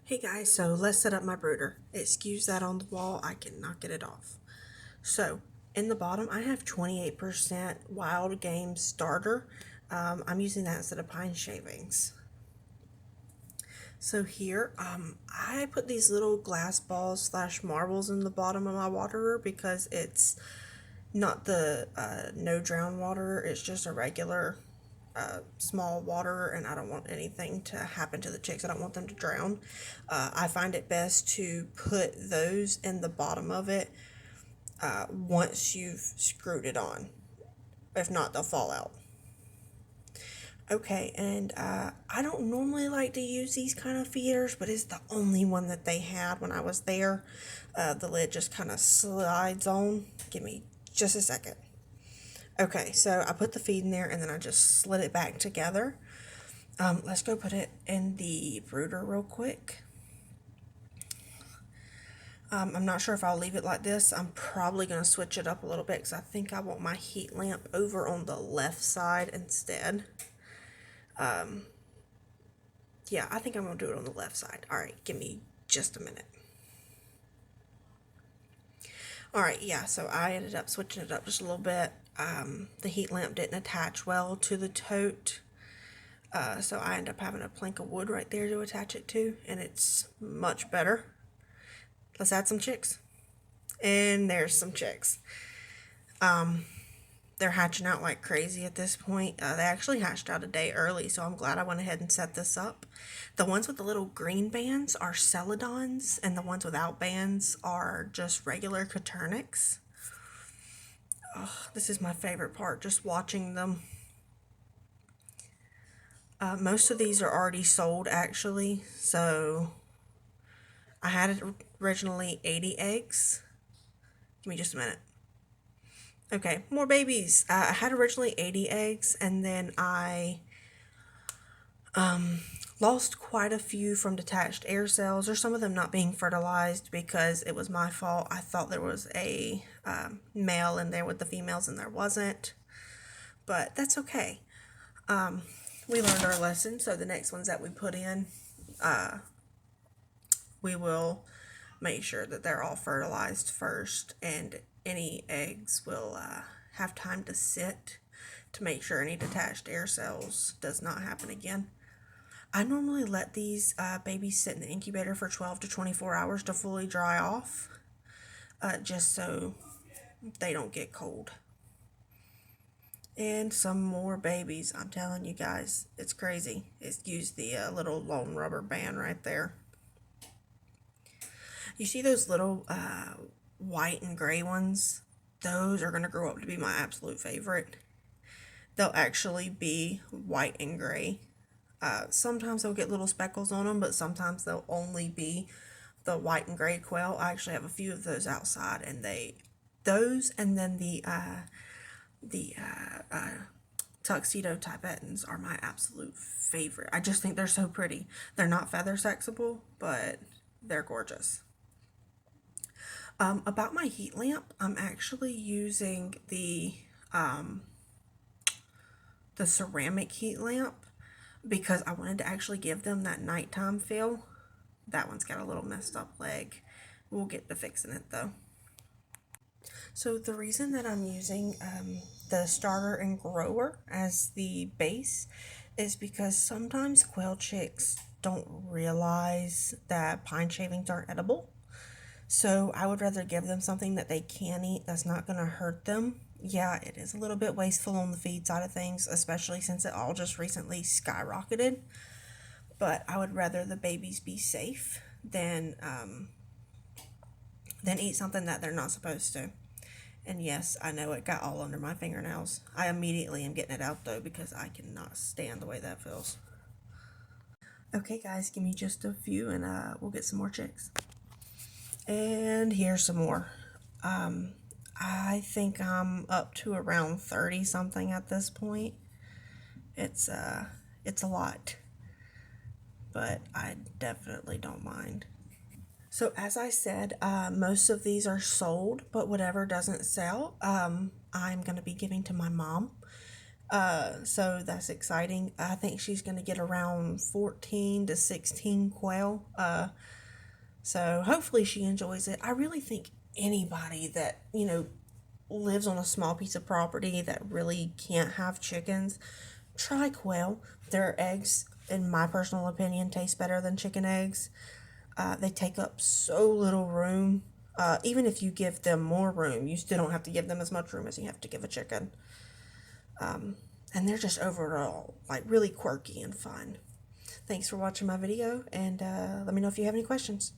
Hey guys, so let's set up my brooder. Excuse that on the wall, I cannot get it off. So, in the bottom, I have 28% wild game starter. I'm using that instead of pine shavings. So here, I put these little glass balls slash marbles in the bottom of my waterer because it's not the no drown water, it's just a regular small water, and I don't want anything to happen to the chicks. I don't want them to drown. I find it best to put those in the bottom of it once you've screwed it on. If not, they'll fall out. Okay, and I don't normally like to use these kind of feeders, but it's the only one that they had when I was there. The lid just kind of slides on. Give me just a second. Okay, so I put the feed in there and then I just slid it back together. Let's go put it in the brooder real quick. I'm not sure if I'll leave it like this. I'm probably going to switch it up a little bit because I think I want my heat lamp over on the left side instead. Yeah, I think I'm going to do it on the left side. Alright, give me just a minute. Alright, yeah, so I ended up switching it up just a little bit. The heat lamp didn't attach well to the tote. So I ended up having a plank of wood right there to attach it to, and it's much better. Let's add some chicks. And there's some chicks. They're hatching out like crazy at this point. They actually hatched out a day early, so I'm glad I went ahead and set this up. The ones with the little green bands are celadons, and the ones without bands are just regular Coternics. Oh, this is my favorite part, just watching them. Most of these are already sold actually, so I had originally 80 eggs. Give me just a minute. Okay, more babies. I had originally 80 eggs, and then I lost quite a few from detached air cells, or some of them not being fertilized because it was my fault. I thought there was a male in there with the females, and there wasn't. But that's okay. We learned our lesson, so the next ones that we put in, we will make sure that they're all fertilized first, and any eggs will have time to sit to make sure any detached air cells does not happen again. I normally let these babies sit in the incubator for 12 to 24 hours to fully dry off, just so they don't get cold. And some more babies. I'm telling you guys, it's crazy. Excuse the little lone rubber band right there. You see those little white and gray ones? Those are going to grow up to be my absolute favorite. They'll actually be white and gray. Sometimes they'll get little speckles on them, but sometimes they'll only be the white and gray quail. I actually have a few of those outside, and those and then the tuxedo Tibetans are my absolute favorite. I just think they're so pretty. They're not feather sexable, but they're gorgeous. About my heat lamp, I'm actually using the ceramic heat lamp because I wanted to actually give them that nighttime feel. That one's got a little messed up leg. We'll get to fixing it though. So the reason that I'm using the starter and grower as the base is because sometimes quail chicks don't realize that pine shavings aren't edible. So I would rather give them something that they can eat that's not going to hurt them. Yeah, it is a little bit wasteful on the feed side of things, especially since it all just recently skyrocketed. But I would rather the babies be safe than eat something that they're not supposed to. And yes, I know it got all under my fingernails. I immediately am getting it out though because I cannot stand the way that feels. Okay guys, give me just a few and we'll get some more chicks. And here's some more. I think I'm up to around 30 something at this point. It's a lot, but I definitely don't mind. So as I said, most of these are sold, but whatever doesn't sell, I'm going to be giving to my mom. So that's exciting. I think she's going to get around 14 to 16 quail. So hopefully she enjoys it. I really think anybody that, lives on a small piece of property that really can't have chickens, try quail. Their eggs, in my personal opinion, taste better than chicken eggs. They take up so little room. Even if you give them more room, you still don't have to give them as much room as you have to give a chicken. And they're just overall like really quirky and fun. Thanks for watching my video, and let me know if you have any questions.